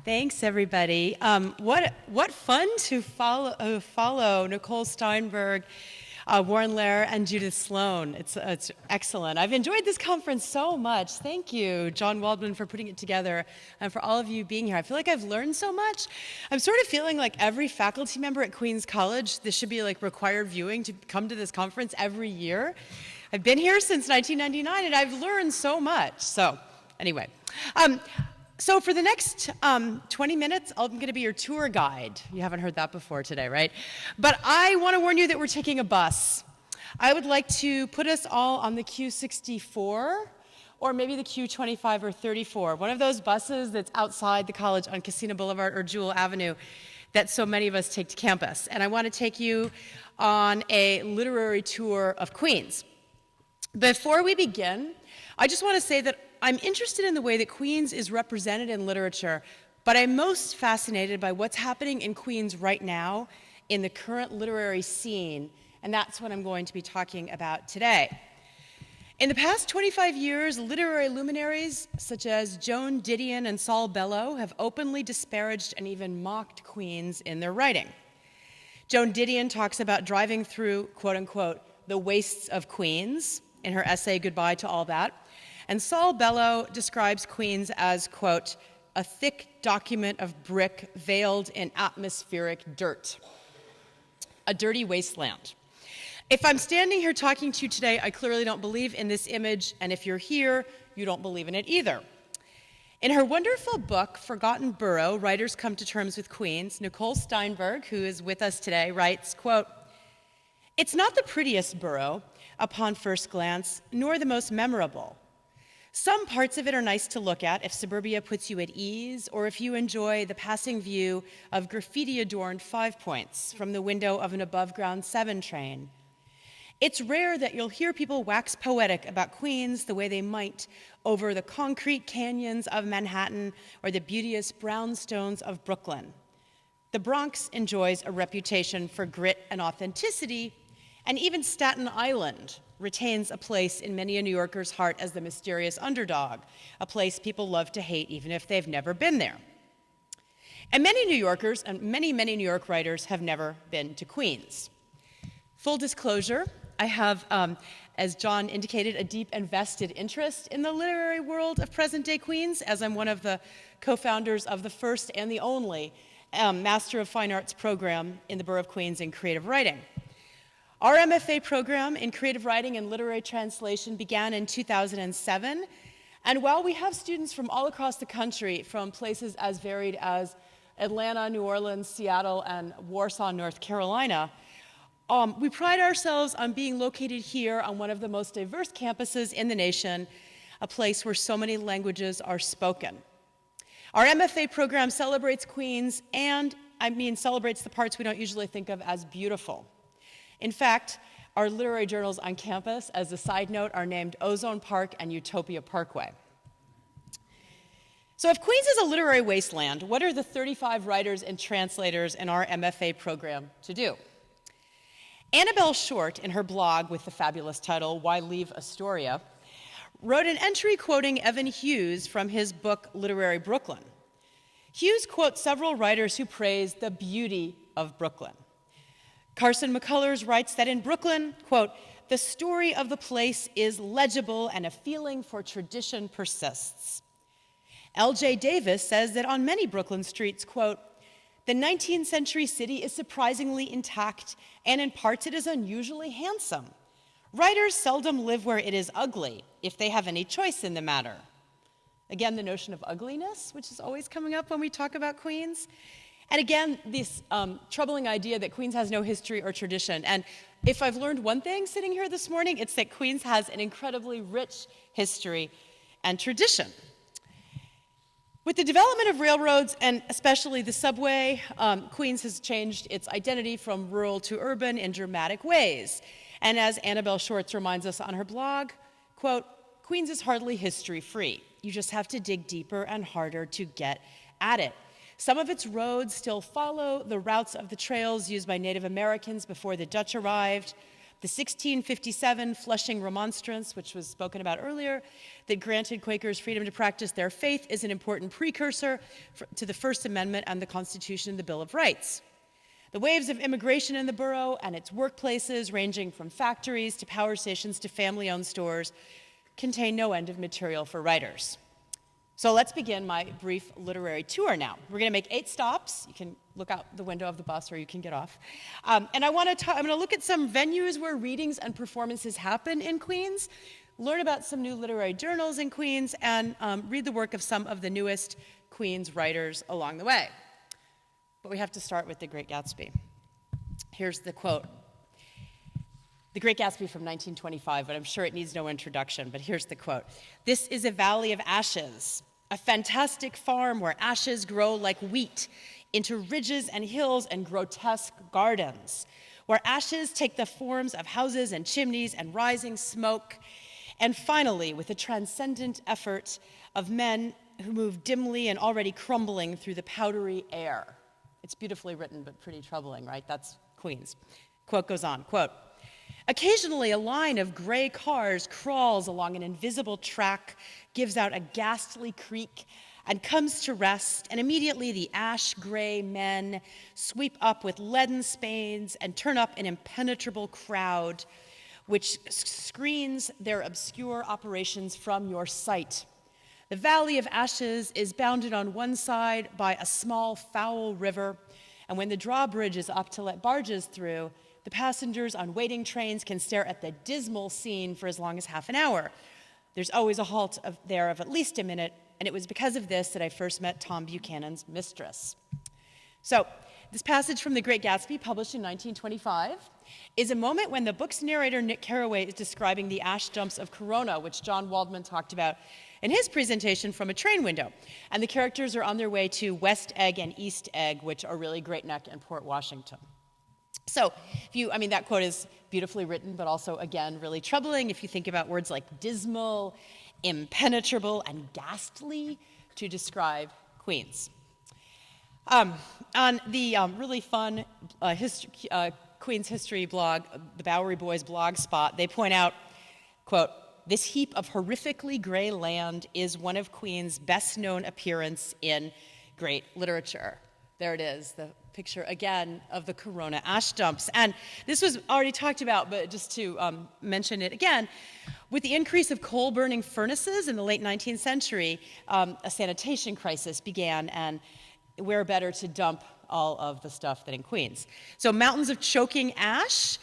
Thanks, everybody. What fun to follow Nicole Steinberg, Warren Lehrer, and Judith Sloan. It's excellent. I've enjoyed this conference so much. Thank you, John Waldman, for putting it together, and for all of you being here. I feel like I've learned so much. I'm sort of feeling like every faculty member at Queens College, this should be like required viewing to come to this conference every year. I've been here since 1999, and I've learned so much. So anyway. So for the next 20 minutes, I'm going to be your tour guide. You haven't heard that before today, right? But I want to warn you that we're taking a bus. I would like to put us all on the Q64, or maybe the Q25 or 34, one of those buses that's outside the college on Casino Boulevard or Jewel Avenue that so many of us take to campus. And I want to take you on a literary tour of Queens. Before we begin, I just want to say that I'm interested in the way that Queens is represented in literature, but I'm most fascinated by what's happening in Queens right now in the current literary scene, and that's what I'm going to be talking about today. In the past 25 years, literary luminaries such as Joan Didion and Saul Bellow have openly disparaged and even mocked Queens in their writing. Joan Didion talks about driving through, quote unquote, the wastes of Queens in her essay, Goodbye to All That. And Saul Bellow describes Queens as, quote, a thick document of brick veiled in atmospheric dirt, a dirty wasteland. If I'm standing here talking to you today, I clearly don't believe in this image, and if you're here, you don't believe in it either. In her wonderful book, Forgotten Borough, Writers Come to Terms with Queens, Nicole Steinberg, who is with us today, writes, quote, it's not the prettiest borough upon first glance, nor the most memorable. Some parts of it are nice to look at if suburbia puts you at ease, or if you enjoy the passing view of graffiti-adorned 5 Points from the window of an above-ground 7 train. It's rare that you'll hear people wax poetic about Queens the way they might over the concrete canyons of Manhattan or the beauteous brownstones of Brooklyn. The Bronx enjoys a reputation for grit and authenticity, and even Staten Island retains a place in many a New Yorker's heart as the mysterious underdog, a place people love to hate even if they've never been there. And many New Yorkers and many New York writers have never been to Queens. Full disclosure, I have, as John indicated, a deep and vested interest in the literary world of present-day Queens, as I'm one of the co-founders of the first and the only Master of Fine Arts program in the Borough of Queens in creative writing. Our MFA program in creative writing and literary translation began in 2007, and while we have students from all across the country, from places as varied as Atlanta, New Orleans, Seattle, and Warsaw, North Carolina, we pride ourselves on being located here on one of the most diverse campuses in the nation, a place where so many languages are spoken. Our MFA program celebrates Queens, and celebrates the parts we don't usually think of as beautiful. In fact, our literary journals on campus, as a side note, are named Ozone Park and Utopia Parkway. So if Queens is a literary wasteland, what are the 35 writers and translators in our MFA program to do? Annabelle Short, in her blog with the fabulous title, Why Leave Astoria, wrote an entry quoting Evan Hughes from his book, Literary Brooklyn. Hughes quotes several writers who praise the beauty of Brooklyn. Carson McCullers writes that in Brooklyn, quote, the story of the place is legible and a feeling for tradition persists. L.J. Davis says that on many Brooklyn streets, quote, the 19th century city is surprisingly intact, and in parts it is unusually handsome. Writers seldom live where it is ugly, if they have any choice in the matter. Again, the notion of ugliness, which is always coming up when we talk about Queens. And again, this troubling idea that Queens has no history or tradition. And if I've learned one thing sitting here this morning, it's that Queens has an incredibly rich history and tradition. With the development of railroads, and especially the subway, Queens has changed its identity from rural to urban in dramatic ways. And as Annabelle Shorts reminds us on her blog, quote, Queens is hardly history-free. You just have to dig deeper and harder to get at it. Some of its roads still follow the routes of the trails used by Native Americans before the Dutch arrived, The 1657 Flushing Remonstrance, which was spoken about earlier, that granted Quakers freedom to practice their faith, is an important precursor to the First Amendment and the Constitution and the Bill of Rights. The waves of immigration in the borough and its workplaces, ranging from factories to power stations to family-owned stores, contain no end of material for writers. So let's begin my brief literary tour now. We're going to make 8 stops. You can look out the window of the bus or you can get off. And I'm going to look at some venues where readings and performances happen in Queens, learn about some new literary journals in Queens, and read the work of some of the newest Queens writers along the way. But we have to start with The Great Gatsby. Here's the quote. The Great Gatsby from 1925, but I'm sure it needs no introduction, but here's the quote. "This is a valley of ashes, a fantastic farm where ashes grow like wheat into ridges and hills and grotesque gardens, where ashes take the forms of houses and chimneys and rising smoke, and finally, with a transcendent effort of men who move dimly and already crumbling through the powdery air." It's beautifully written, but pretty troubling, right? That's Queens. Quote goes on, quote, "Occasionally, a line of gray cars crawls along an invisible track, gives out a ghastly creak, and comes to rest, and immediately the ash-gray men sweep up with leaden spades and turn up an impenetrable crowd, which screens their obscure operations from your sight. The Valley of Ashes is bounded on one side by a small, foul river, and when the drawbridge is up to let barges through, the passengers on waiting trains can stare at the dismal scene for as long as half an hour. There's always a halt there of at least a minute, and it was because of this that I first met Tom Buchanan's mistress." So, this passage from The Great Gatsby, published in 1925, is a moment when the book's narrator, Nick Carraway, is describing the ash dumps of Corona, which John Waldman talked about in his presentation from a train window. And the characters are on their way to West Egg and East Egg, which are really Great Neck and Port Washington. So, that quote is beautifully written, but also, again, really troubling if you think about words like dismal, impenetrable, and ghastly to describe Queens. On the really fun Queens history blog, the Bowery Boys blog spot, they point out, quote, "This heap of horrifically gray land is one of Queens' best-known appearance in great literature." There it is, the picture again of the Corona ash dumps. And this was already talked about, but just to mention it again, with the increase of coal-burning furnaces in the late 19th century, a sanitation crisis began, and where better to dump all of the stuff than in Queens. So mountains of choking ash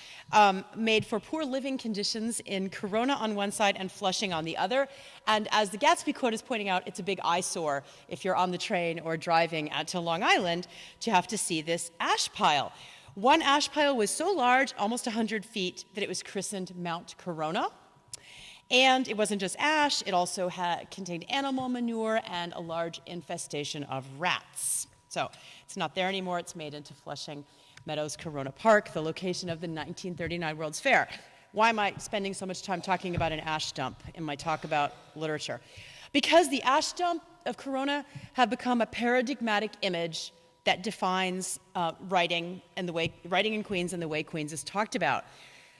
made for poor living conditions in Corona on one side and Flushing on the other. And as the Gatsby quote is pointing out, it's a big eyesore if you're on the train or driving to Long Island to have to see this ash pile. One ash pile was so large, almost 100 feet, that it was christened Mount Corona. And it wasn't just ash, it also contained animal manure and a large infestation of rats. So it's not there anymore, it's made into Flushing Meadows Corona Park, the location of the 1939 World's Fair. Why am I spending so much time talking about an ash dump in my talk about literature? Because the ash dump of Corona have become a paradigmatic image that defines writing in Queens and the way Queens is talked about.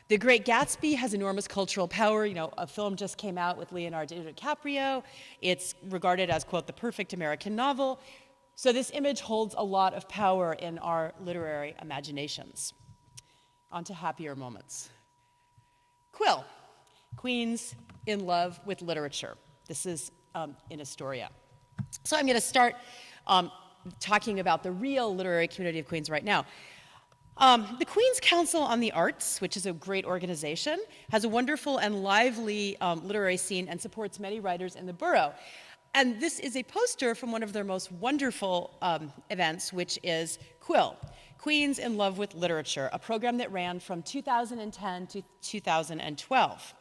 The Great Gatsby has enormous cultural power. A film just came out with Leonardo DiCaprio. It's regarded as, quote, the perfect American novel. So this image holds a lot of power in our literary imaginations. On to happier moments. Quill, Queens in love with literature. This is in Astoria. So I'm going to start talking about the real literary community of Queens right now. The Queens Council on the Arts, which is a great organization, has a wonderful and lively literary scene and supports many writers in the borough. And this is a poster from one of their most wonderful events, which is Quill, Queens in Love with Literature, a program that ran from 2010 to 2012.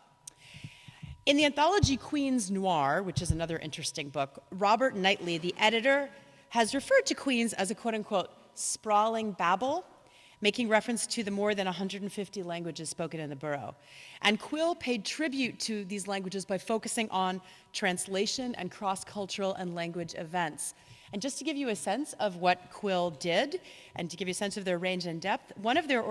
In the anthology Queens Noir, which is another interesting book, Robert Knightley, the editor, has referred to Queens as a quote-unquote sprawling Babel, making reference to the more than 150 languages spoken in the borough. And Quill paid tribute to these languages by focusing on translation and cross-cultural and language events. And just to give you a sense of what Quill did, and to give you a sense of their range and depth, one of their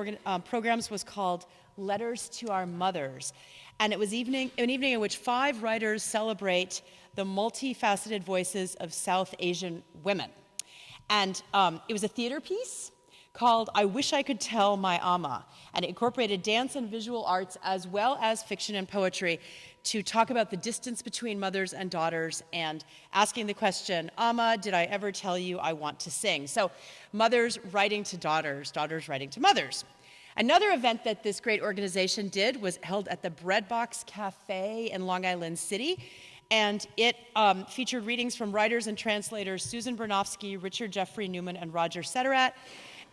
programs was called Letters to Our Mothers. And it was an evening in which 5 writers celebrate the multifaceted voices of South Asian women. And it was a theater piece called I Wish I Could Tell My Amma, and it incorporated dance and visual arts as well as fiction and poetry to talk about the distance between mothers and daughters and asking the question, Amma, did I ever tell you I want to sing? So mothers writing to daughters, daughters writing to mothers. Another event that this great organization did was held at the Breadbox Cafe in Long Island City, and it featured readings from writers and translators Susan Bernofsky, Richard Jeffrey Newman, and Roger Sederat.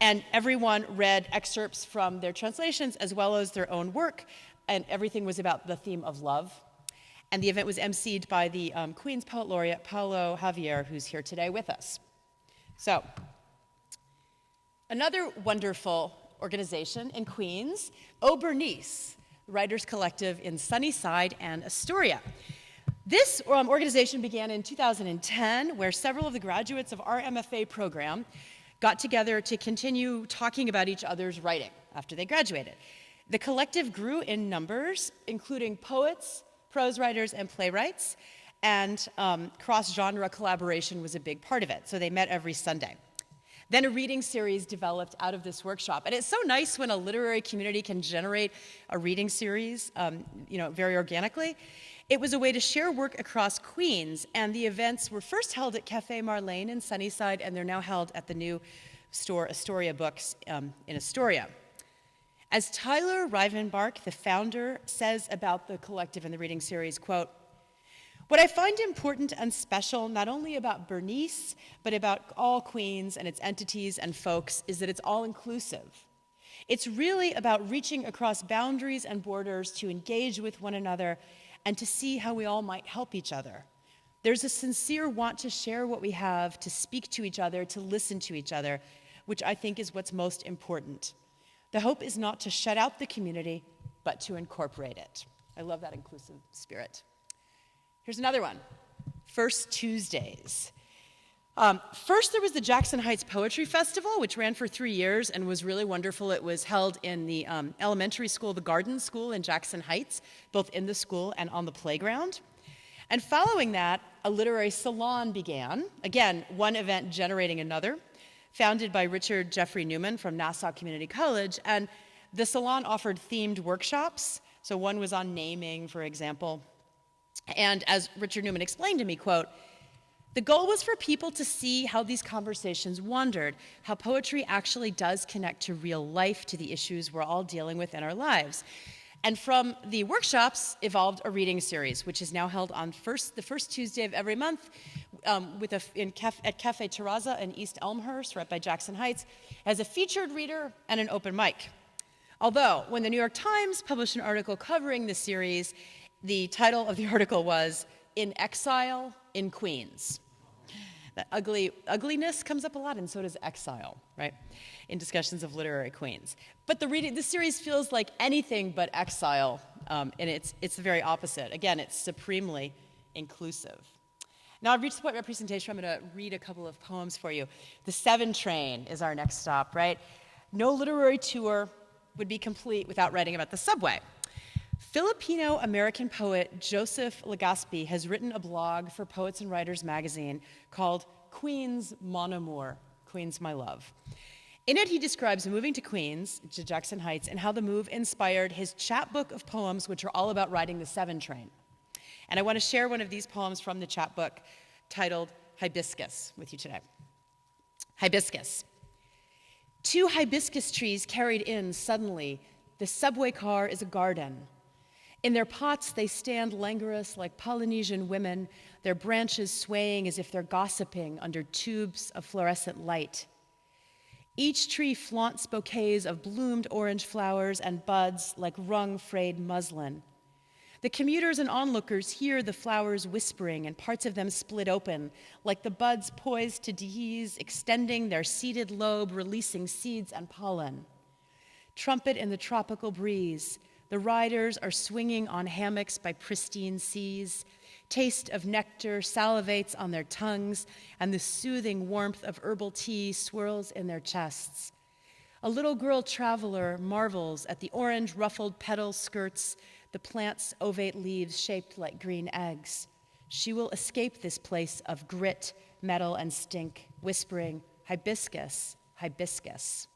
And everyone read excerpts from their translations as well as their own work, and everything was about the theme of love. And the event was emceed by the Queen's Poet Laureate, Paulo Javier, who's here today with us. So, another wonderful organization in Queens, O Bernice, Writers Collective in Sunnyside and Astoria. This organization began in 2010, where several of the graduates of our MFA program got together to continue talking about each other's writing after they graduated. The collective grew in numbers, including poets, prose writers, and playwrights, and cross-genre collaboration was a big part of it, so they met every Sunday. Then a reading series developed out of this workshop, and it's so nice when a literary community can generate a reading series, very organically. It was a way to share work across Queens, and the events were first held at Cafe Marlene in Sunnyside, and they're now held at the new store Astoria Books in Astoria. As Tyler Rivenbark, the founder, says about the collective and the reading series, quote, "What I find important and special, not only about Bernice, but about all Queens and its entities and folks, is that it's all inclusive. It's really about reaching across boundaries and borders to engage with one another and to see how we all might help each other. There's a sincere want to share what we have, to speak to each other, to listen to each other, which I think is what's most important. The hope is not to shut out the community, but to incorporate it." I love that inclusive spirit. Here's another one, First Tuesdays. First, there was the Jackson Heights Poetry Festival, which ran for 3 years and was really wonderful. It was held in the elementary school, the Garden School in Jackson Heights, both in the school and on the playground. And following that, a literary salon began, again, one event generating another, founded by Richard Jeffrey Newman from Nassau Community College. And the salon offered themed workshops. So one was on naming, for example. And as Richard Newman explained to me, quote, "The goal was for people to see how these conversations wandered, how poetry actually does connect to real life, to the issues we're all dealing with in our lives." And from the workshops evolved a reading series, which is now held on the first Tuesday of every month at Cafe Terraza in East Elmhurst, right by Jackson Heights, as a featured reader and an open mic. Although, when the New York Times published an article covering the series, the title of the article was "In Exile in Queens." That ugliness comes up a lot, and so does exile, right, in discussions of literary queens. But the series feels like anything but exile, and it's the very opposite. Again, it's supremely inclusive. Now I've reached the point of my presentation where I'm going to read a couple of poems for you. The 7 train is our next stop, right? No literary tour would be complete without writing about the subway. Filipino-American poet Joseph Gatsby has written a blog for Poets and Writers magazine called Queens Mon Amour, Queens My Love. In it, he describes moving to Queens, to Jackson Heights, and how the move inspired his chapbook of poems, which are all about riding the 7 train. And I want to share one of these poems from the chapbook titled Hibiscus with you today. Hibiscus. 2 hibiscus trees carried in suddenly. The subway car is a garden. In their pots, they stand languorous like Polynesian women, their branches swaying as if they're gossiping under tubes of fluorescent light. Each tree flaunts bouquets of bloomed orange flowers and buds like wrung frayed muslin. The commuters and onlookers hear the flowers whispering, and parts of them split open, like the buds poised to dehisce, extending their seeded lobe, releasing seeds and pollen. Trumpet in the tropical breeze, the riders are swinging on hammocks by pristine seas. Taste of nectar salivates on their tongues, and the soothing warmth of herbal tea swirls in their chests. A little girl traveler marvels at the orange ruffled petal skirts, the plant's ovate leaves shaped like green eggs. She will escape this place of grit, metal, and stink, whispering, hibiscus, hibiscus.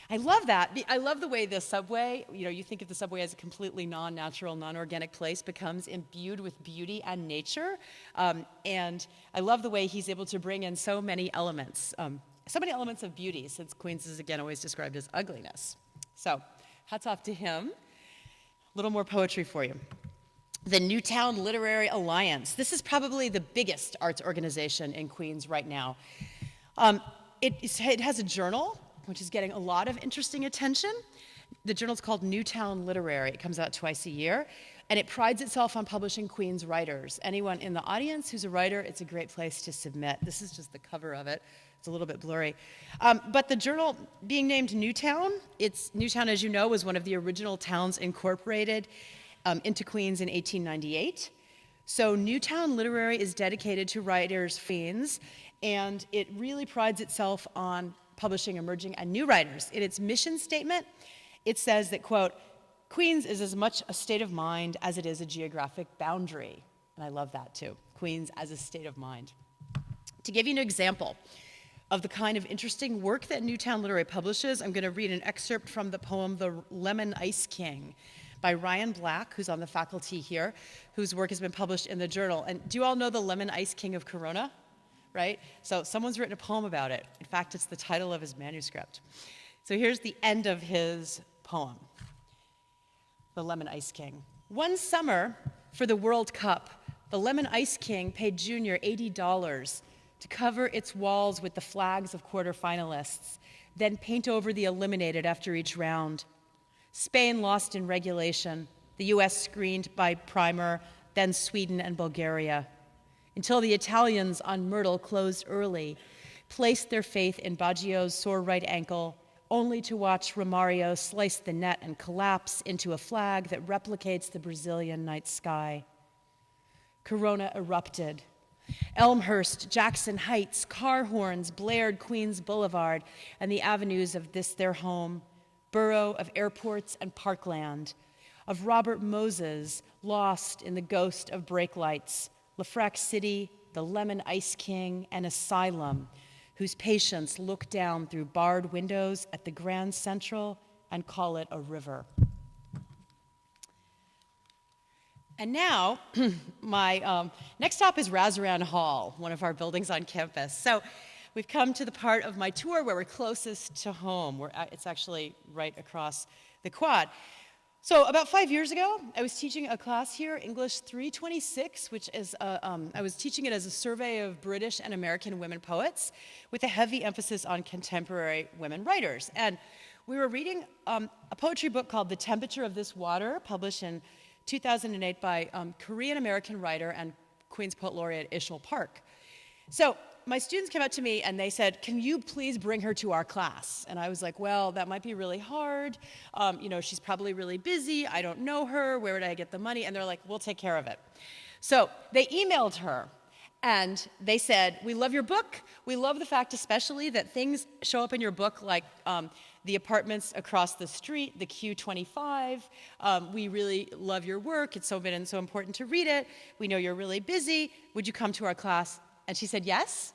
I love that. I love the way the subway, you think of the subway as a completely non-natural, non-organic place, becomes imbued with beauty and nature. And I love the way he's able to bring in so many elements of beauty, since Queens is, again, always described as ugliness. So, hats off to him. A little more poetry for you. The Newtown Literary Alliance. This is probably the biggest arts organization in Queens right now. It has a journal, which is getting a lot of interesting attention. The journal's called Newtown Literary. It comes out twice a year, and it prides itself on publishing Queens writers. Anyone in the audience who's a writer, it's a great place to submit. This is just the cover of it. It's a little bit blurry. But the journal, being named Newtown, Newtown, as you know, was one of the original towns incorporated into Queens in 1898. So Newtown Literary is dedicated to writers Queens, and it really prides itself on publishing emerging and new writers. In its mission statement, it says that, quote, Queens is as much a state of mind as it is a geographic boundary. And I love that too, Queens as a state of mind. To give you an example of the kind of interesting work that Newtown Literary publishes, I'm going to read an excerpt from the poem The Lemon Ice King by Ryan Black, who's on the faculty here, whose work has been published in the journal. And do you all know the Lemon Ice King of Corona? Right? So someone's written a poem about it. In fact, it's the title of his manuscript. So here's the end of his poem, The Lemon Ice King. One summer for the World Cup, the Lemon Ice King paid Junior $80 to cover its walls with the flags of quarterfinalists, then paint over the eliminated after each round. Spain lost in regulation, the US screened by primer, then Sweden and Bulgaria, until the Italians on Myrtle closed early, placed their faith in Baggio's sore right ankle, only to watch Romario slice the net and collapse into a flag that replicates the Brazilian night sky. Corona erupted. Elmhurst, Jackson Heights, car horns blared Queens Boulevard and the avenues of this their home, borough of airports and parkland, of Robert Moses lost in the ghost of brake lights, LaFrac City, the Lemon Ice King, and Asylum, whose patients look down through barred windows at the Grand Central and call it a river. And now, my next stop is Razaran Hall, one of our buildings on campus. So we've come to the part of my tour where we're closest to home. It's actually right across the quad. So about 5 years ago, I was teaching a class here, English 326, which is, I was teaching it as a survey of British and American women poets with a heavy emphasis on contemporary women writers. And we were reading a poetry book called The Temperature of This Water, published in 2008 by Korean-American writer and Queen's Poet Laureate Ishel Park. So my students came up to me and they said, can you please bring her to our class? And I was like, well, that might be really hard. She's probably really busy. I don't know her. Where would I get the money? And they're like, we'll take care of it. So they emailed her and they said, we love your book. We love the fact especially that things show up in your book like the apartments across the street, the Q25. We really love your work. It's been so important to read it. We know you're really busy. Would you come to our class? And she said yes.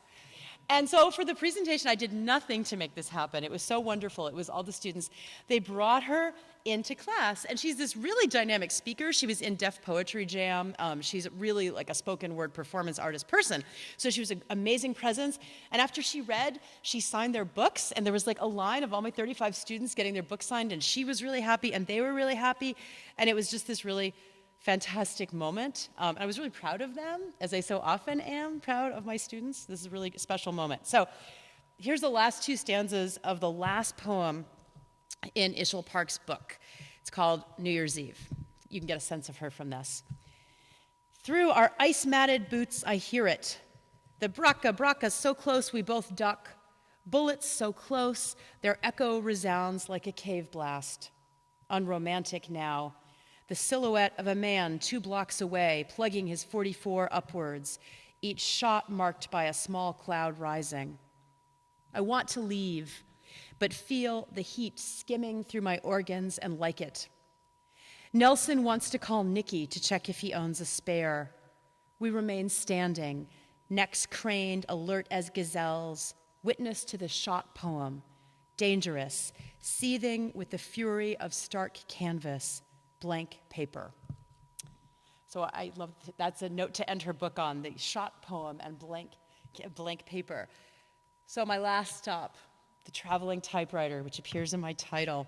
And so for the presentation, I did nothing to make this happen. It was so wonderful. It was all the students. They brought her into class, and she's this really dynamic speaker. She was in Deaf Poetry Jam. She's really like a spoken word performance artist person. So she was an amazing presence. And after she read, she signed their books, and there was like a line of all my 35 students getting their books signed, and she was really happy, and they were really happy. And it was just this really fantastic moment. I was really proud of them, as I so often am proud of my students. This is a really special moment. So here's the last two stanzas of the last poem in Ishel Park's book. It's called New Year's Eve. You can get a sense of her from this. Through our ice-matted boots, I hear it. The braca, braca, so close we both duck. Bullets so close, their echo resounds like a cave blast. Unromantic now. The silhouette of a man 2 blocks away, plugging his .44 upwards, each shot marked by a small cloud rising. I want to leave, but feel the heat skimming through my organs and like it. Nelson wants to call Nicky to check if he owns a spare. We remain standing, necks craned, alert as gazelles, witness to the shot poem, dangerous, seething with the fury of stark canvas, blank paper. So I love, that's a note to end her book on, the shot poem and blank paper. So my last stop, the traveling typewriter, which appears in my title.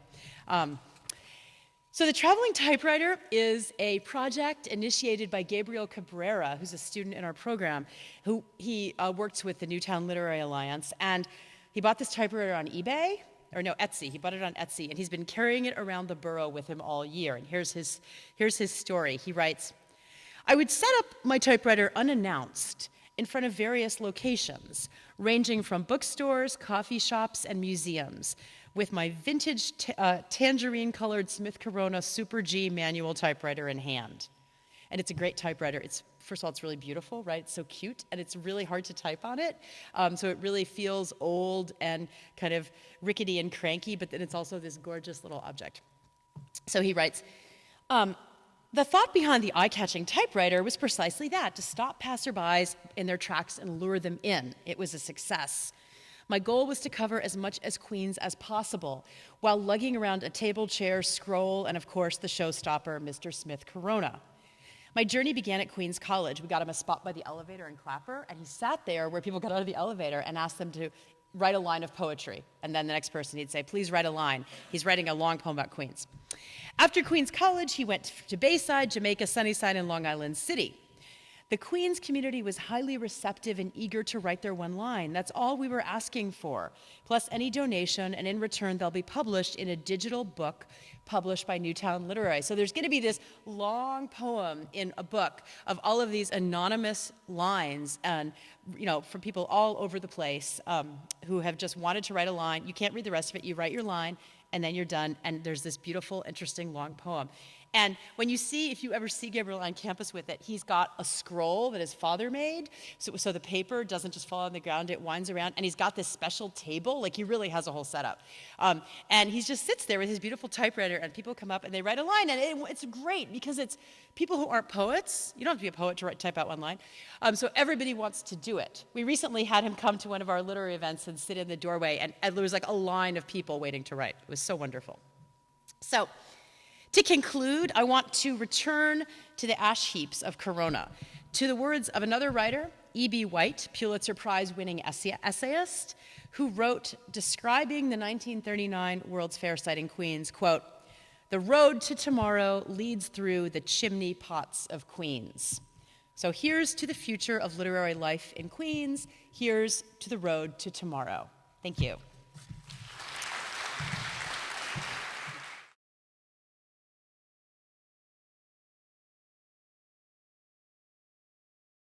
So the traveling typewriter is a project initiated by Gabriel Cabrera, who's a student in our program, who he works with the Newtown Literary Alliance, and he bought this typewriter on eBay, or no, Etsy. He bought it on Etsy, and he's been carrying it around the borough with him all year. And here's his story. He writes, "I would set up my typewriter unannounced in front of various locations, ranging from bookstores, coffee shops, and museums, with my vintage tangerine-colored Smith Corona Super G manual typewriter in hand." And it's a great typewriter. First of all, it's really beautiful, right? It's so cute, and it's really hard to type on it. So it really feels old and kind of rickety and cranky, but then it's also this gorgeous little object. So he writes, "The thought behind the eye-catching typewriter was precisely that, to stop passerbys in their tracks and lure them in. It was a success. My goal was to cover as much as Queens as possible, while lugging around a table, chair, scroll, and of course the showstopper, Mr. Smith Corona. My journey began at Queens College. We got him a spot by the elevator in Clapper, and he sat there where people got out of the elevator and asked them to write a line of poetry. And then the next person, he'd say, please write a line. He's writing a long poem about Queens. After Queens College, he went to Bayside, Jamaica, Sunnyside, and Long Island City. The Queens community was highly receptive and eager to write their one line. That's all we were asking for, plus any donation, and in return, they'll be published in a digital book published by Newtown Literary. So there's going to be this long poem in a book of all of these anonymous lines, and from people all over the place who have just wanted to write a line. You can't read the rest of it. You write your line, and then you're done, and there's this beautiful, interesting, long poem. And when if you ever see Gabriel on campus with it, he's got a scroll that his father made, so the paper doesn't just fall on the ground, it winds around, and he's got this special table, like he really has a whole setup. And he just sits there with his beautiful typewriter, and people come up and they write a line, and it's great because it's people who aren't poets. You don't have to be a poet to type out one line. So everybody wants to do it. We recently had him come to one of our literary events and sit in the doorway, and there was like a line of people waiting to write. It was so wonderful. So, to conclude, I want to return to the ash heaps of Corona, to the words of another writer, E.B. White, Pulitzer Prize-winning essayist, who wrote, describing the 1939 World's Fair site in Queens, quote, "The road to tomorrow leads through the chimney pots of Queens." So here's to the future of literary life in Queens. Here's to the road to tomorrow. Thank you.